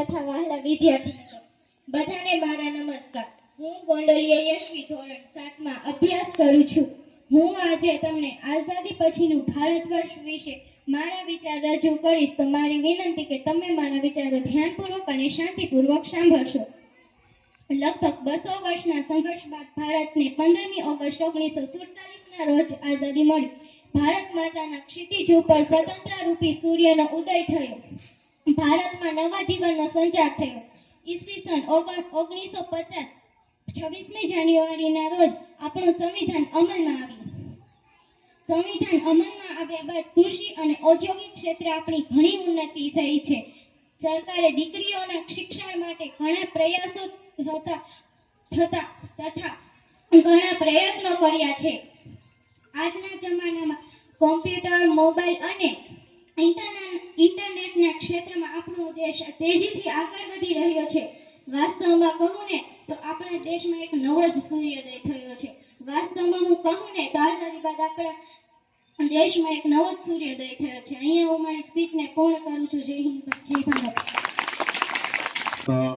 તથા વહાલા વિદ્યાર્થી બધાને મારા નમસ્કાર. હું ગોંડલિયા યશવી ધોરણ 7 માં અભ્યાસ કરું છું. હું આજે તમને આઝાદી પછીનું ભારત વર્ષ વિશે મારા વિચાર રજૂ કરીશ. તો મારી વિનંતી કે તમે મારા વિચારો ધ્યાનપૂર્વક અને શાંતિપૂર્વક સાંભળશો. લગભગ 200 વર્ષના સંઘર્ષ બાદ ભારતને 15મી ઓગસ્ટ 1947ના રોજ આઝાદી મળી. ભારત માતાના ક્ષિતિજ ઉપર સ્વતંત્ર રૂપી સૂર્યનો ઉદય થયો. ભારતમાં નવા જીવનનો સંચાર થયો. ઈસવીસન 1950 26મી જાન્યુઆરીના રોજ આપણું સંવિધાન અમલમાં આવ્યું. સંવિધાન અમલમાં આવ્યા બાદ કૃષિ અને ઔદ્યોગિક ક્ષેત્રે આપણી ઘણી ઉન્નતિ થઈ છે. સરકારે દીકરીઓના શિક્ષણ માટે ઘણા પ્રયાસો તથા ઘણા પ્રયત્નો કર્યા છે. આજના જમાનામાં કોમ્પ્યુટર, મોબાઈલ અને ઇન્ટરનેટના ક્ષેત્રમાં આપણો દેશ તેજીથી આગળ વધી રહ્યો છે. વાસ્તવમાં કહું ને તો આપણા દેશમાં એક નવો જ સૂર્યોદય થયો છે. વાસ્તવમાં હું કહું ને તો આઝાદી બાદ આપણા દેશમાં એક નવો જ સૂર્યોદય થયો છે. અહીંયા હું મારી સ્પીચને પૂર્ણ કરું છું. જય હિન્દ, જય ભારત.